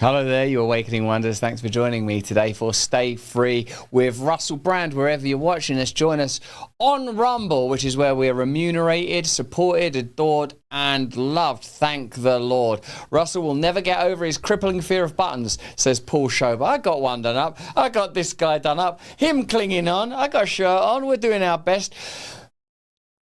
Hello there, you Awakening Wonders. Thanks for joining me today for Stay Free with Russell Brand. Wherever you're watching us, join us on Rumble, which is where we're remunerated, supported, adored, and loved. Thank the Lord. Russell will never get over his crippling fear of buttons, says Paul Schober. I got one done up. I got this guy done up. Him clinging on. I got a shirt on. We're doing our best.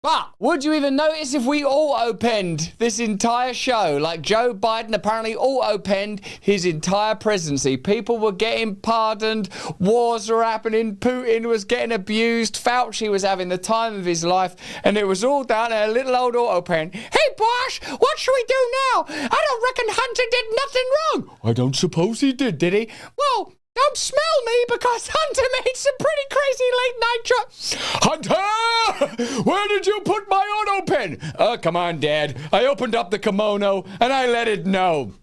But would you even notice if we auto-penned this entire show? Like Joe Biden apparently auto-penned his entire presidency. People were getting pardoned. Wars were happening. Putin was getting abused. Fauci was having the time of his life. And it was all down in a little old auto-pen. Hey, Bosh, what should we do now? I don't reckon Hunter did nothing wrong. I don't suppose he did he? Well, don't smell me because Hunter made some pretty crazy late-night choices. Hunter! Where did you put my auto pen? Oh, come on, Dad. I opened up the kimono and I let it know.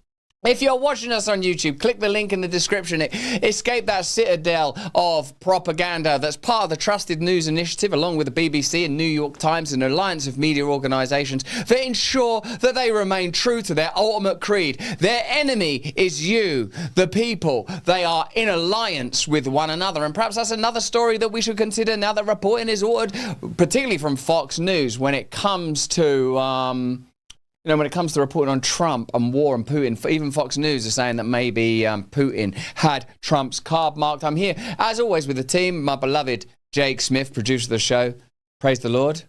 If you're watching us on YouTube, click the link in the description. Escape that citadel of propaganda that's part of the Trusted News Initiative, along with the BBC and New York Times, an alliance of media organisations that ensure that they remain true to their ultimate creed. Their enemy is you, the people. They are in alliance with one another. And perhaps that's another story that we should consider now that reporting is ordered, particularly from Fox News, when it comes to... when it comes to reporting on Trump and war and Putin, even Fox News are saying that maybe Putin had Trump's card marked. I'm here, as always, with the team. My beloved Jake Smith, producer of the show. Praise the Lord.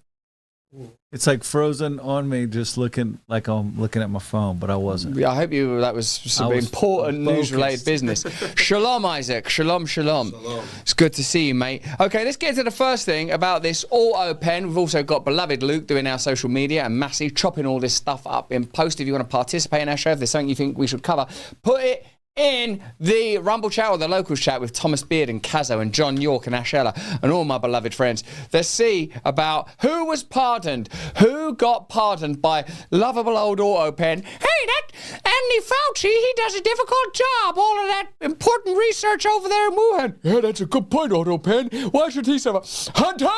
It's like frozen on me, just looking like I'm looking at my phone, but I wasn't. Yeah, I hope that was some important news-related business. Shalom, Isaac. Shalom, shalom. It's good to see you, mate. Okay, let's get to the first thing about this auto pen. We've also got beloved Luke doing our social media and Massey chopping all this stuff up in post. If you want to participate in our show, if there's something you think we should cover, put it in the Rumble chat or the locals chat with Thomas Beard and Kazo and John York and Ashella and all my beloved friends. Let's see about who was pardoned, who got pardoned by lovable old auto pen. Hey, that Anthony Fauci, he does a difficult job. All of that important research over there in Wuhan. Yeah, that's a good point, auto pen. Why should he suffer? Hunter!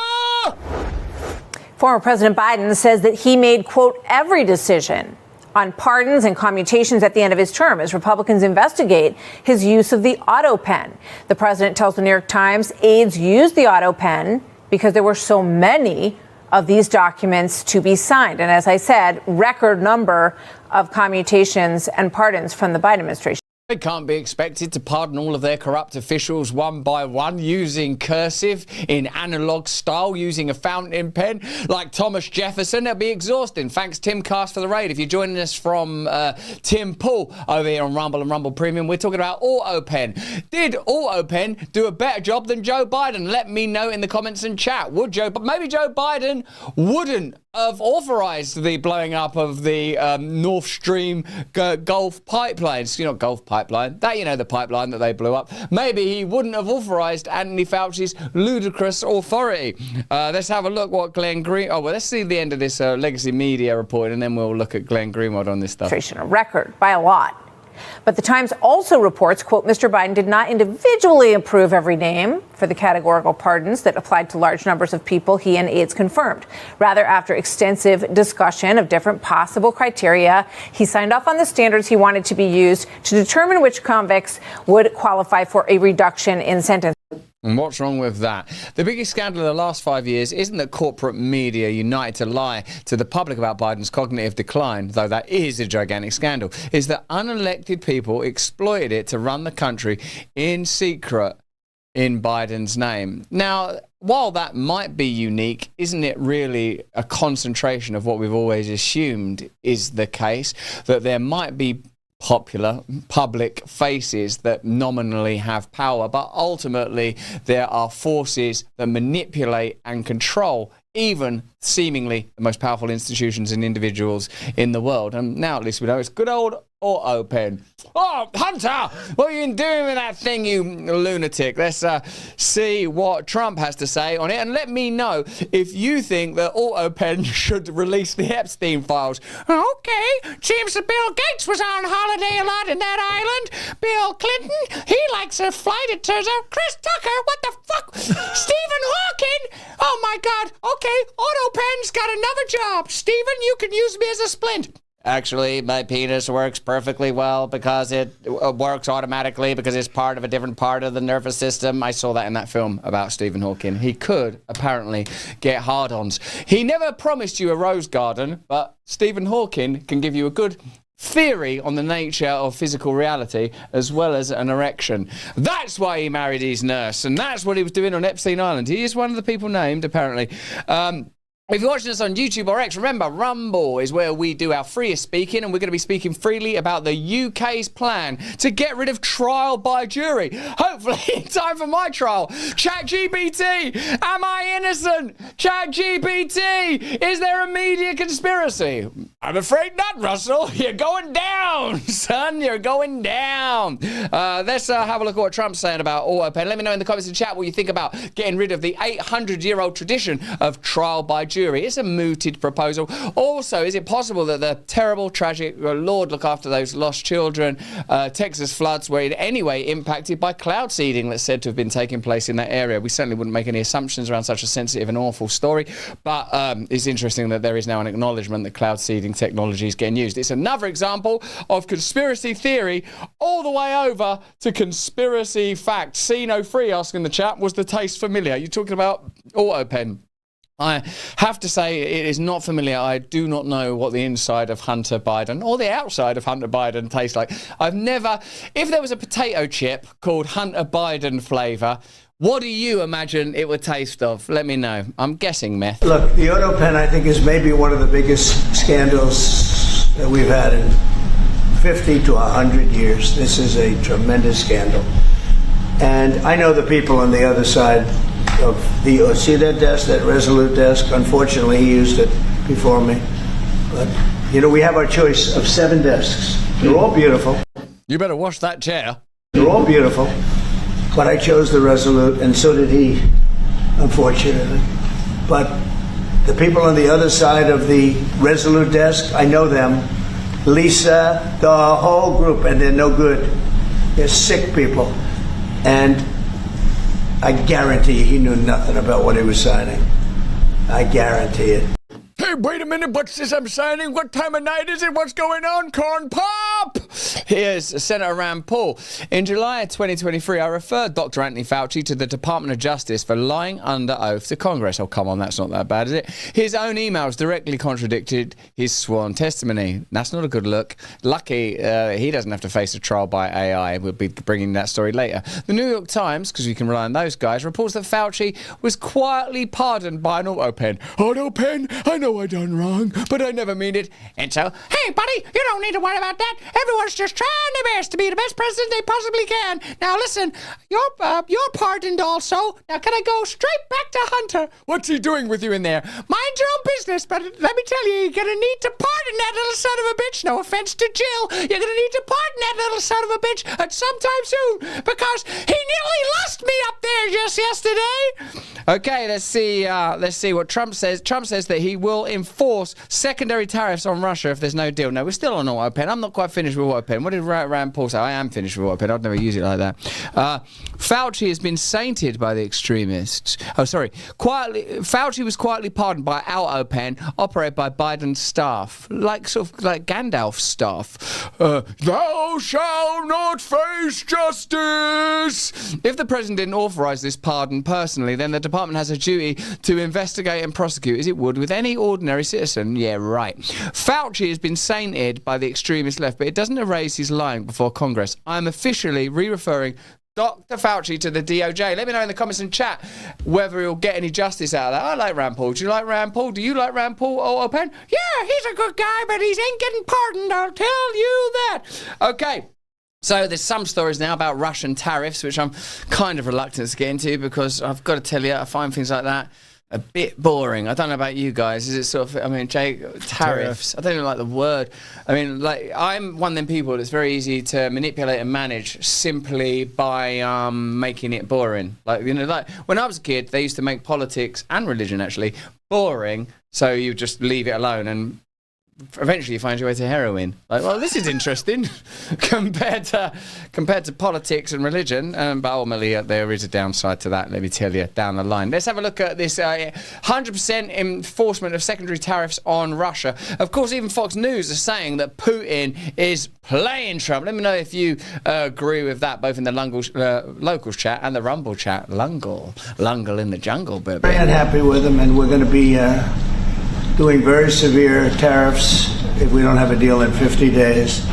Former President Biden says that he made, quote, every decision on pardons and commutations at the end of his term as Republicans investigate his use of the auto pen. The president tells the New York Times aides used the auto pen because there were so many of these documents to be signed. And as I said, record number of commutations and pardons from the Biden administration. They can't be expected to pardon all of their corrupt officials one by one using cursive in analog style, using a fountain pen like Thomas Jefferson. It'll be exhausting. Thanks, Tim Cast, for the raid. If you're joining us from Tim Pool over here on Rumble and Rumble Premium, we're talking about Autopen. Did Autopen do a better job than Joe Biden? Let me know in the comments and chat. Maybe Joe Biden wouldn't have authorized the blowing up of the Nord Stream Gulf pipelines. Gulf pipeline. The pipeline that they blew up. Maybe he wouldn't have authorized Anthony Fauci's ludicrous authority. Let's have a look what Glenn Greenwald... let's see the end of this legacy media report, and then we'll look at Glenn Greenwald on this stuff. A record by a lot. But the Times also reports, quote, Mr. Biden did not individually approve every name for the categorical pardons that applied to large numbers of people he and aides confirmed. Rather, after extensive discussion of different possible criteria, he signed off on the standards he wanted to be used to determine which convicts would qualify for a reduction in sentence. And what's wrong with that? The biggest scandal of the last 5 years isn't that corporate media united to lie to the public about Biden's cognitive decline, though that is a gigantic scandal, is that unelected people exploited it to run the country in secret in Biden's name. Now, while that might be unique, isn't it really a concentration of what we've always assumed is the case, that there might be popular public faces that nominally have power, but ultimately there are forces that manipulate and control even seemingly the most powerful institutions and individuals in the world. And now at least we know it's good old Autopen. Oh, Hunter, what are you doing with that thing, you lunatic? Let's see what Trump has to say on it, and let me know if you think that Autopen should release the Epstein files. Okay, seems that Bill Gates was on holiday a lot in that island. Bill Clinton, he likes a flight, it turns out. Chris Tucker, what the fuck? Stephen Hawking, oh my God. Okay, Autopen's got another job. Stephen, you can use me as a splint. Actually, my penis works perfectly well because it works automatically because it's part of a different part of the nervous system. I saw that in that film about Stephen Hawking. He could apparently get hard-ons. He never promised you a rose garden, but Stephen Hawking can give you a good theory on the nature of physical reality as well as an erection. That's why he married his nurse, and that's what he was doing on Epstein Island. He is one of the people named, apparently. If you're watching us on YouTube or X, remember, Rumble is where we do our freest speaking, and we're going to be speaking freely about the UK's plan to get rid of trial by jury. Hopefully, in time for my trial. ChatGPT, am I innocent? ChatGPT, is there a media conspiracy? I'm afraid not, Russell. You're going down, son. You're going down. Let's have a look at what Trump's saying about Autopen. Let me know in the comments and chat what you think about getting rid of the 800-year-old tradition of trial by jury. It's a mooted proposal. Also, is it possible that the terrible, tragic, Lord look after those lost children, Texas floods were in any way impacted by cloud seeding that's said to have been taking place in that area? We certainly wouldn't make any assumptions around such a sensitive and awful story, but it's interesting that there is now an acknowledgement that cloud seeding technology is getting used. It's another example of conspiracy theory all the way over to conspiracy facts. C03 asking the chat, was the taste familiar? You're talking about Autopen. I have to say it is not familiar. I do not know what the inside of Hunter Biden or the outside of Hunter Biden tastes like. I've never, if there was a potato chip called Hunter Biden flavour, what do you imagine it would taste of? Let me know. I'm guessing meth. Look, the Autopen, I think, is maybe one of the biggest scandals that we've had in 50 to 100 years. This is a tremendous scandal. And I know the people on the other side of the, see that desk, that Resolute desk? Unfortunately, he used it before me. But, you know, we have our choice of 7 desks. They're all beautiful. You better wash that chair. They're all beautiful. But I chose the Resolute, and so did he, unfortunately. But the people on the other side of the Resolute desk, I know them. Lisa, the whole group, and they're no good. They're sick people. And I guarantee he knew nothing about what he was signing. I guarantee it. Hey, wait a minute, what's this I'm signing? What time of night is it? What's going on, Corn Pop? Here's Senator Rand Paul. In July 2023, I referred Dr. Anthony Fauci to the Department of Justice for lying under oath to Congress. Oh, come on, that's not that bad, is it? His own emails directly contradicted his sworn testimony. That's not a good look. Lucky he doesn't have to face a trial by AI. We'll be bringing that story later. The New York Times, because we can rely on those guys, reports that Fauci was quietly pardoned by an Autopen. Autopen? I know I done wrong, but I never mean it. And so, hey, buddy, you don't need to worry about that. Everyone's just trying their best to be the best president they possibly can. Now, listen, you're pardoned also. Now, can I go straight back to Hunter? What's he doing with you in there? Mind your own business, but let me tell you, you're going to need to pardon that little son of a bitch. No offense to Jill. You're going to need to pardon that little son of a bitch at sometime soon, because he nearly lost me up there just yesterday. Okay, let's see what Trump says. Trump says that he will enforce secondary tariffs on Russia if there's no deal. No, we're still on Autopen. I'm not quite finished with Autopen. What did Rand Paul say? I am finished with Autopen. I'd never use it like that. Fauci has been sainted by the extremists. Oh, sorry. Fauci was quietly pardoned by Autopen, operated by Biden's staff, like Gandalf's staff. Thou shalt not face justice. If the president didn't authorize this pardon personally, then the department has a duty to investigate and prosecute as it would with any ordinary citizen. Yeah, right. Fauci has been sainted by the extremist left, but it doesn't erase his lying before Congress. I'm officially re-referring Dr. Fauci to the DOJ. Let me know in the comments and chat whether he'll get any justice out of that. I like Rand Paul. Do you like Rand Paul? Do you like Rand Paul? Autopen? Yeah, he's a good guy, but he ain't getting pardoned. I'll tell you that. Okay. So there's some stories now about Russian tariffs, which I'm kind of reluctant to get into because I've got to tell you, I find things like that a bit boring. I don't know about you guys. Is it sort of, I mean, Jake, tariffs. I don't even like the word. I mean, like, I'm one of them people that's very easy to manipulate and manage simply by making it boring. Like, you know, like when I was a kid, they used to make politics and religion actually boring, so you just leave it alone and eventually you find your way to heroin. Like, well, this is interesting compared to politics and religion. But ultimately, there is a downside to that, let me tell you, down the line. Let's have a look at this 100% enforcement of secondary tariffs on Russia. Of course, even Fox News is saying that Putin is playing Trump. Let me know if you agree with that, both in the locals chat and the Rumble chat. Lungle in the jungle, baby. Very unhappy with him, and we're going to be doing very severe tariffs if we don't have a deal in 50 days.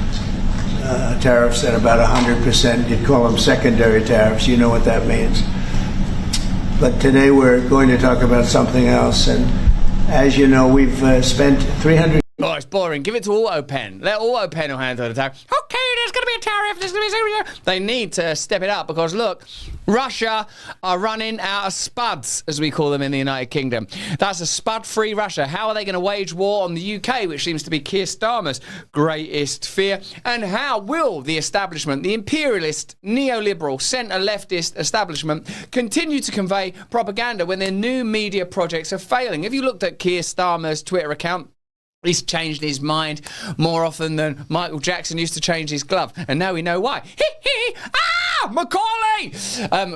Tariffs at about 100%. You'd call them secondary tariffs. You know what that means. But today we're going to talk about something else. And as you know, we've spent $300. Oh, it's boring. Give it to Autopen. Let Autopen handle the tariff. Okay, there's going to be a tariff. There's going to be a tariff. They need to step it up because, look, Russia are running out of spuds, as we call them in the United Kingdom. That's a spud-free Russia. How are they going to wage war on the UK, which seems to be Keir Starmer's greatest fear? And how will the establishment, the imperialist, neoliberal, centre-leftist establishment, continue to convey propaganda when their new media projects are failing? Have you looked at Keir Starmer's Twitter account? He's changed his mind more often than Michael Jackson used to change his glove. And now we know why. Macaulay!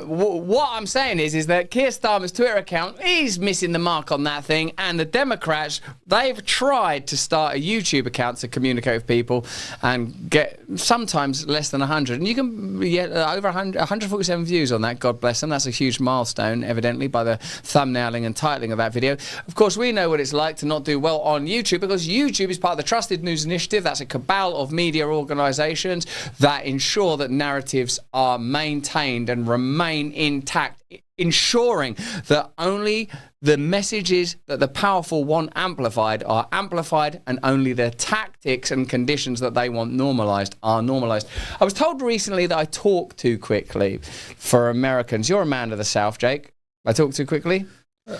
What I'm saying is that Keir Starmer's Twitter account, he's missing the mark on that thing. And the Democrats, they've tried to start a YouTube account to communicate with people and get sometimes less than 100. And you can get over 147 views on that, God bless them. That's a huge milestone, evidently, by the thumbnailing and titling of that video. Of course, we know what it's like to not do well on YouTube because YouTube is part of the Trusted News Initiative. That's a cabal of media organisations that ensure that narratives are maintained and remain intact, ensuring that only the messages that the powerful want amplified are amplified and only the tactics and conditions that they want normalised are normalised. I was told recently that I talk too quickly for Americans. You're a man of the South, Jake. I talk too quickly?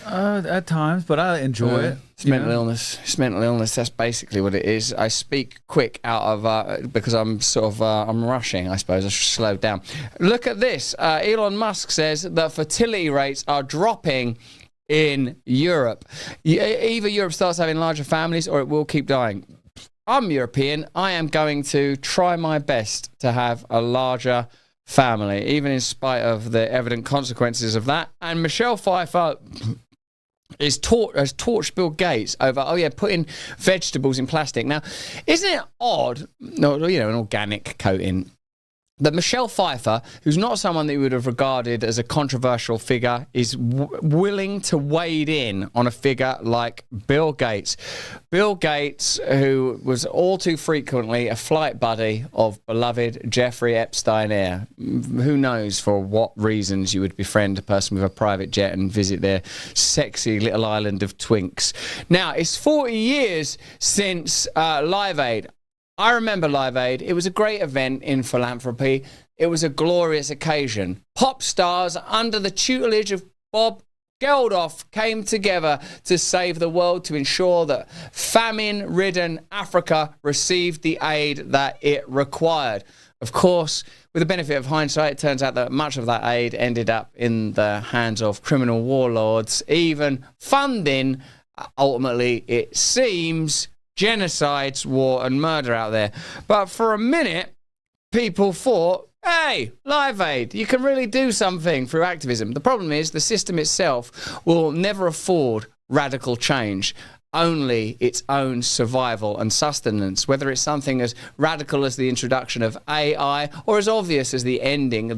At times, but I enjoy it. It's mental illness. It's mental illness. That's basically what it is. I speak quick out of because I'm I'm rushing. I suppose I should slow down. Look at this. Elon Musk says that fertility rates are dropping in Europe. Either Europe starts having larger families or it will keep dying. I'm European. I am going to try my best to have a larger family, even in spite of the evident consequences of that. And Michelle Pfeiffer has torched Bill Gates over, putting vegetables in plastic. Now, isn't it odd, an organic coating, that Michelle Pfeiffer, who's not someone that you would have regarded as a controversial figure, is willing to wade in on a figure like Bill Gates. Bill Gates, who was all too frequently a flight buddy of beloved Jeffrey Epstein. Who knows for what reasons you would befriend a person with a private jet and visit their sexy little island of twinks. Now, it's 40 years since Live Aid. I remember Live Aid. It was a great event in Philanthropy. It was a glorious occasion. Pop stars under the tutelage of Bob Geldof came together to save the world, to ensure that famine-ridden Africa received the aid that it required. Of course, with the benefit of hindsight, it turns out that much of that aid ended up in the hands of criminal warlords, even funding, ultimately, it seems, genocides, war and murder out there. But for a minute, people thought, hey, Live Aid, you can really do something through activism. The problem is the system itself will never afford radical change, only its own survival and sustenance, whether it's something as radical as the introduction of AI or as obvious as the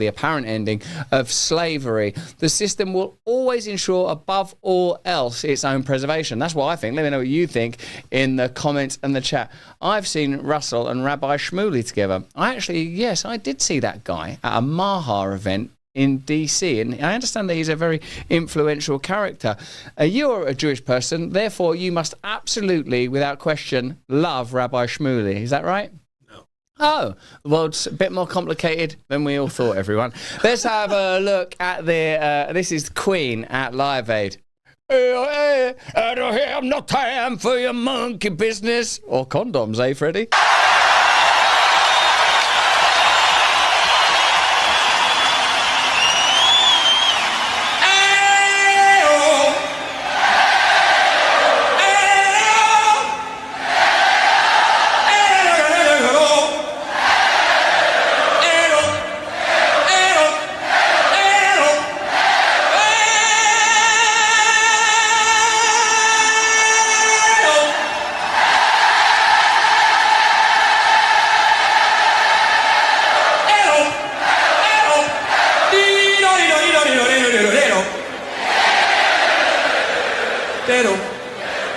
apparent ending of slavery. The system will always ensure, above all else, its own preservation. That's what I think. Let me know what you think in the comments and the chat. I've seen Russell and Rabbi Shmuley together. I did see that guy at a Maha event in DC, and I understand that he's a very influential character. You're a Jewish person, therefore you must absolutely, without question, love Rabbi Shmuley. Is that right? No. Oh, well, it's a bit more complicated than we all thought, everyone. Let's have a look at this is Queen at Live Aid. I don't have no time for your monkey business. Or condoms, eh, Freddie?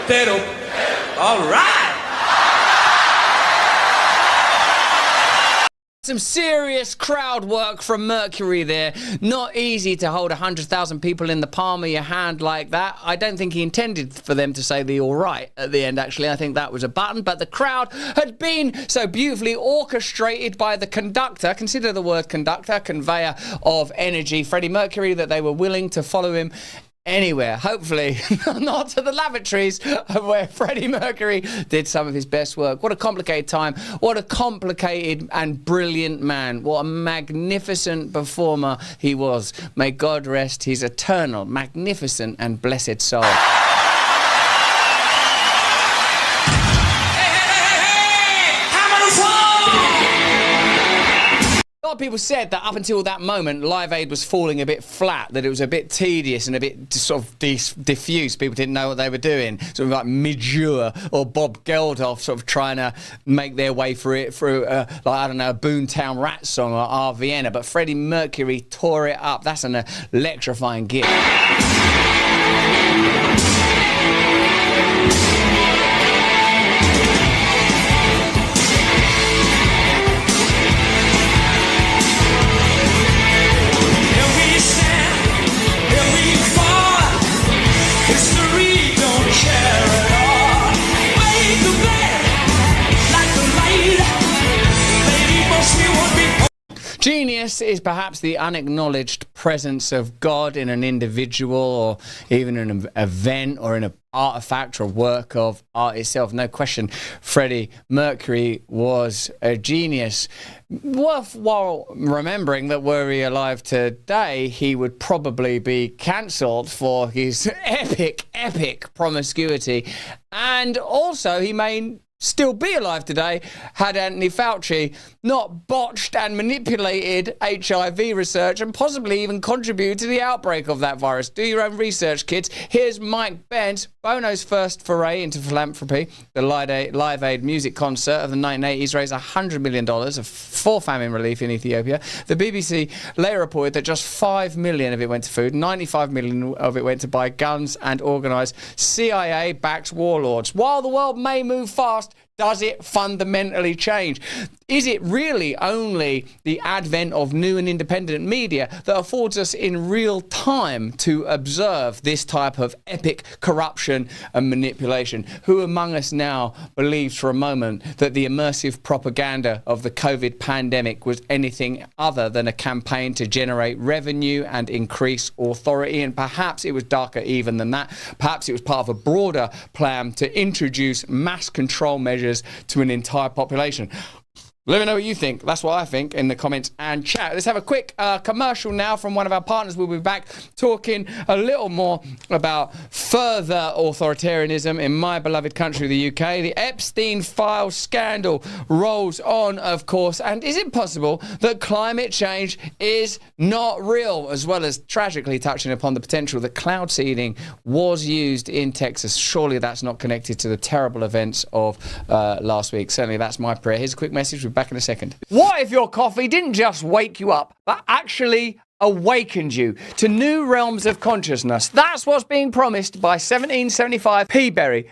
All right. Some serious crowd work from Mercury there. Not easy to hold 100,000 people in the palm of your hand like that. I don't think he intended for them to say the all right at the end, actually. I think that was a button. But the crowd had been so beautifully orchestrated by the conductor, consider the word conductor, conveyor of energy, Freddie Mercury, that they were willing to follow him anywhere, hopefully not to the lavatories where Freddie Mercury did some of his best work. What a complicated time. What a complicated and brilliant man. What a magnificent performer he was. May God rest his eternal, magnificent and blessed soul. A lot of people said that up until that moment, Live Aid was falling a bit flat, that it was a bit tedious and a bit sort of diffuse. People didn't know what they were doing. Sort of like Midgeur or Bob Geldof sort of trying to make their way through like, I don't know, a Boomtown Rats song or R. Vienna. But Freddie Mercury tore it up. That's an electrifying gift. Genius is perhaps the unacknowledged presence of God in an individual or even in an event or in an artifact or work of art itself. No question, Freddie Mercury was a genius. While remembering that were he alive today, he would probably be cancelled for his epic promiscuity. And also, he may still be alive today had Anthony Fauci not botched and manipulated HIV research and possibly even contributed to the outbreak of that virus. Do your own research, kids. Here's Mike Bent, Bono's first foray into philanthropy. The Live Aid music concert of the 1980s raised $100 million for famine relief in Ethiopia. The BBC later reported that just $5 million of it went to food, $95 million of it went to buy guns and organise CIA-backed warlords. While the world may move fast, does it fundamentally change? Is it really only the advent of new and independent media that affords us in real time to observe this type of epic corruption and manipulation? Who among us now believes for a moment that the immersive propaganda of the COVID pandemic was anything other than a campaign to generate revenue and increase authority? And perhaps it was darker even than that. Perhaps it was part of a broader plan to introduce mass control measures to an entire population. Let me know what you think. That's what I think in the comments and chat. Let's have a quick commercial now from one of our partners. We'll be back talking a little more about further authoritarianism in my beloved country, the UK. The Epstein file scandal rolls on, of course. And is it possible that climate change is not real? As well as tragically touching upon the potential that cloud seeding was used in Texas. Surely that's not connected to the terrible events of last week. Certainly that's my prayer. Here's a quick message. We'll be back in a second. What if your coffee didn't just wake you up, but actually awakened you to new realms of consciousness? That's what's being promised by 1775 Peaberry.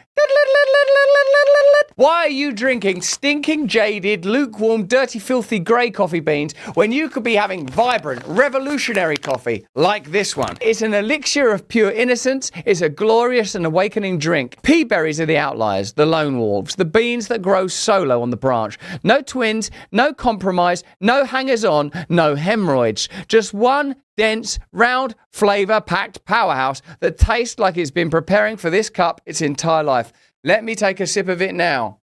Why are you drinking stinking, jaded, lukewarm, dirty, filthy grey coffee beans when you could be having vibrant, revolutionary coffee like this one? It's an elixir of pure innocence. It's a glorious and awakening drink. Pea berries are the outliers, the lone wolves, the beans that grow solo on the branch. No twins, no compromise, no hangers-on, no hemorrhoids. Just one dense, round, flavour-packed powerhouse that tastes like it's been preparing for this cup its entire life. Let me take a sip of it now.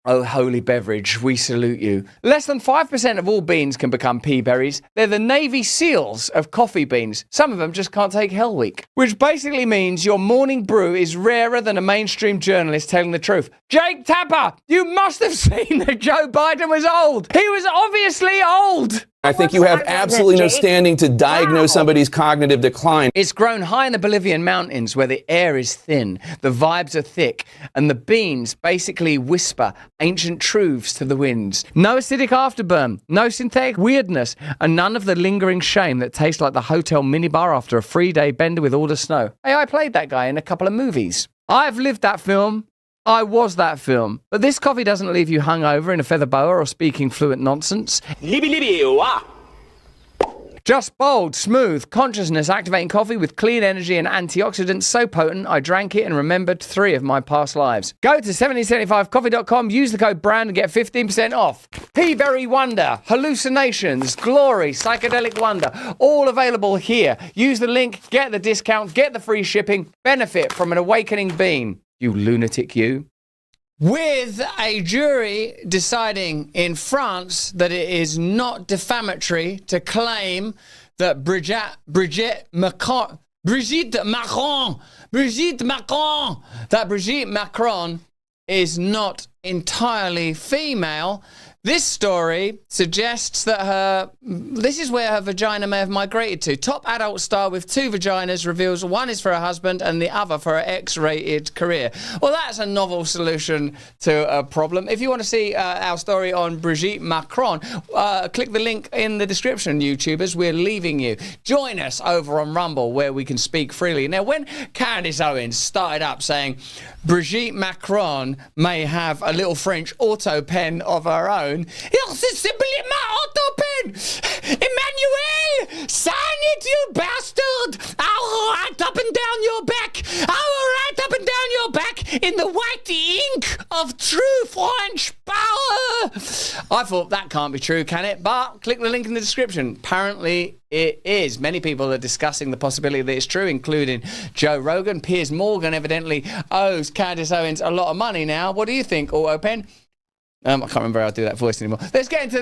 Oh, holy beverage, we salute you. Less than 5% of all beans can become pea berries. They're the Navy SEALs of coffee beans. Some of them just can't take Hell Week. Which basically means your morning brew is rarer than a mainstream journalist telling the truth. Jake Tapper, you must have seen that Joe Biden was old. He was obviously old. I think you have absolutely no standing to diagnose somebody's cognitive decline. It's grown high in the Bolivian mountains where the air is thin, the vibes are thick, and the beans basically whisper ancient truths to the winds. No acidic afterburn, no synthetic weirdness, and none of the lingering shame that tastes like the hotel minibar after a 3-day bender with all the snow. Hey, I played that guy in a couple of movies. I've lived that film. I was that film. But this coffee doesn't leave you hungover in a feather boa or speaking fluent nonsense. Just bold, smooth, consciousness-activating coffee with clean energy and antioxidants so potent I drank it and remembered 3 of my past lives. Go to 7075coffee.com, use the code BRAND and get 15% off. Peaberry Wonder, Hallucinations, Glory, Psychedelic Wonder, all available here. Use the link, get the discount, get the free shipping, benefit from an awakening bean. You lunatic, you. With a jury deciding in France that it is not defamatory to claim that Brigitte Macron, is not entirely female. This story suggests that this is where her vagina may have migrated to. Top adult star with 2 vaginas reveals one is for her husband and the other for her X-rated career. Well, that's a novel solution to a problem. If you want to see our story on Brigitte Macron, click the link in the description, YouTubers. We're leaving you. Join us over on Rumble where we can speak freely. Now, when Candace Owens started up saying Brigitte Macron may have a little French Autopen of her own, c'est simply my Autopen! Emmanuel! Sign it, you bastard! I'll write up and down your back! I'll write up and down your back in the white ink of true French power! I thought that can't be true, can it? But click the link in the description. Apparently it is. Many people are discussing the possibility that it's true, including Joe Rogan. Piers Morgan evidently owes Candace Owens a lot of money now. What do you think, Autopen? I can't remember how to do that voice anymore. Let's get into